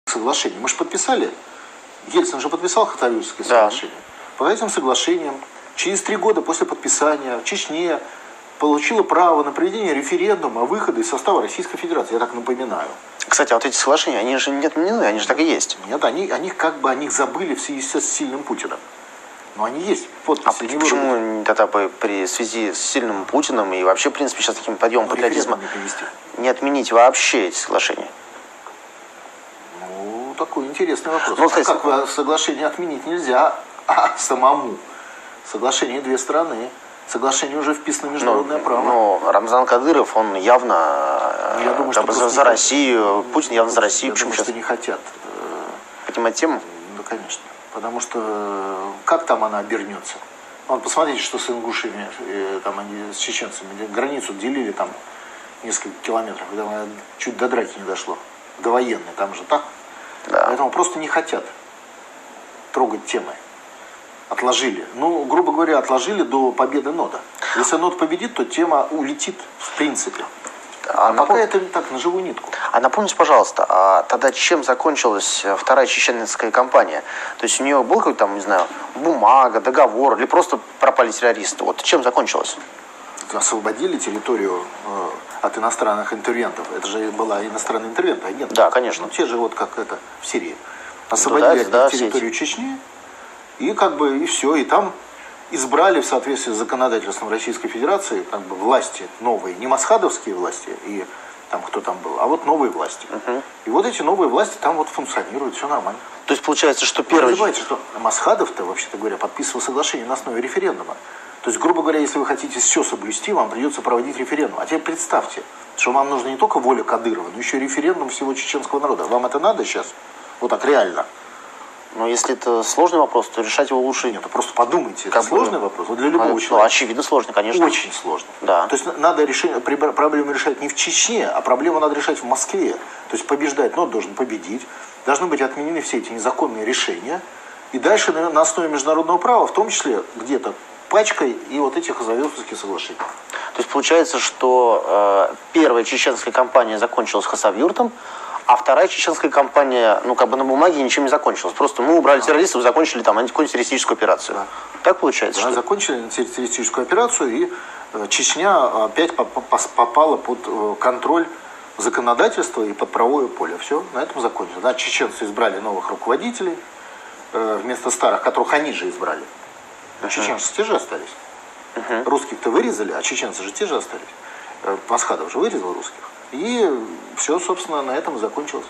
соглашение. Мы же подписали, Ельцин же подписал Хасавюртское соглашение. По этим соглашениям через 3 года после подписания Чечня получила право на проведение референдума о выходе из состава Российской Федерации. Я так напоминаю. Кстати, а вот эти соглашения, они же не отменены, они же так и есть. Нет, они как бы о них забыли в связи с сильным Путиным. Но они есть. Подписи не почему тогда при связи с сильным Путиным и вообще, в принципе, сейчас таким подъемом патриотизма не отменить вообще эти соглашения? Ну, такой интересный вопрос. Ну, кстати, как соглашение отменить нельзя, а самому? Соглашение 2 страны. Соглашение уже вписано в международное право. Но Рамзан Кадыров, он явно я думаю, что за Россию, Путин явно за Россию. Почему что не хотят поднимать тему? Да, конечно. Потому что как там она обернется? Вон, посмотрите, что с ингушами, там они с чеченцами границу делили там несколько километров, когда чуть до драки не дошло. До военной, там же так. Да. Поэтому просто не хотят трогать темы. Отложили. Ну, грубо говоря, отложили до победы нода. Если нод победит, то тема улетит в принципе. А пока это так, на живую нитку. А напомните, пожалуйста, а тогда чем закончилась вторая чеченская кампания? То есть у нее был какой-то там, не знаю, бумага, договор, или просто пропали террористы? Вот чем закончилось? Освободили территорию от иностранных интервентов. Это же была иностранная интервент, агент. Да, конечно. Ну, те же вот как это в Сирии. Освободили территорию Чечни, и как бы и все. И там избрали в соответствии с законодательством Российской Федерации как бы власти новые. Не масхадовские власти, и там кто там был, а вот новые власти. И вот эти новые власти там вот функционируют, все нормально. То есть получается, что первый... Вы забывайте, что Масхадов-то, вообще-то говоря, подписывал соглашение на основе референдума. То есть, грубо говоря, если вы хотите все соблюсти, вам придется проводить референдум. А теперь представьте, что вам нужна не только воля Кадырова, но еще и референдум всего чеченского народа. Вам это надо сейчас? Вот так реально? Но если это сложный вопрос, то решать его лучше... Нет, просто подумайте, это сложный вопрос. Вот для любого человека. Ну, очевидно сложный, конечно. Очень сложный. Да. То есть надо проблему решать не в Чечне, а проблему надо решать в Москве. То есть побеждать, нод должен победить. Должны быть отменены все эти незаконные решения. И дальше на основе международного права, в том числе где-то пачкой и вот этих Хасавюртских соглашений. То есть получается, что первая чеченская кампания закончилась Хасавюртом, а вторая чеченская кампания, ну, как бы на бумаге ничем не закончилась. Просто мы убрали террористов, закончили там антитеррористическую операцию. Да. Так получается? Да, закончили антитеррористическую операцию, и Чечня опять попала под контроль законодательства и под правовое поле. Все, на этом закончилось. Да, чеченцы избрали новых руководителей вместо старых, которых они же избрали. Чеченцы те же остались. Русских-то вырезали, а чеченцы же те же остались. Масхадов же вырезал русских. И все, собственно, на этом и закончилось.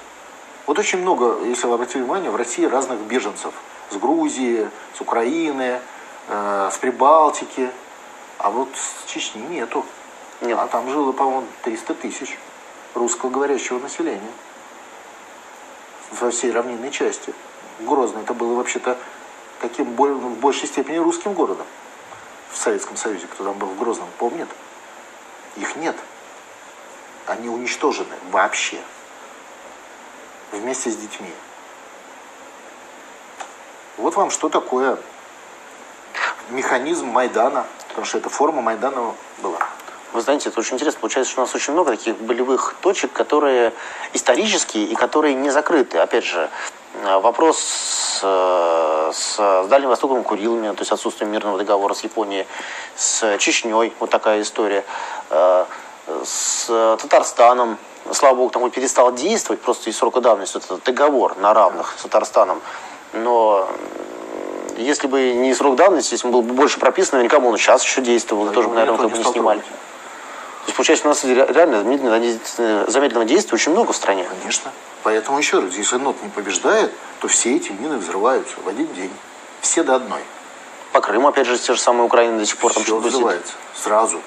Вот очень много, если вы обратили внимание, в России разных беженцев. С Грузии, с Украины, с Прибалтики. А вот с Чечни нету. Нет. А там жило, по-моему, 300 тысяч русскоговорящего населения. Во всей равнинной части. Грозно это было вообще-то таким в большей степени русским городом. В Советском Союзе, кто там был в Грозном, помнит? Их нет. Они уничтожены вообще. Вместе с детьми. Вот вам что такое механизм Майдана. Потому что это форма Майдана была. Вы знаете, это очень интересно. Получается, что у нас очень много таких болевых точек, которые исторические и которые не закрыты. Опять же, вопрос с Дальним Востоком, Курилами, то есть отсутствием мирного договора с Японией, с Чечней, вот такая история, с Татарстаном. Слава богу, там перестал действовать просто из срока давности этот договор на равных с Татарстаном. Но если бы не срок давности, если бы был бы больше прописан, наверняка бы он сейчас еще действовал, да, тоже бы, наверное, только не снимали. То есть, получается, у нас реально замедленного действия очень много в стране. Конечно. Поэтому еще раз, если НОТ не побеждает, то все эти мины взрываются в один день. Все до одной. По Крыму, опять же, те же самые Украины до сих пор там что-то взрывается. Сразу.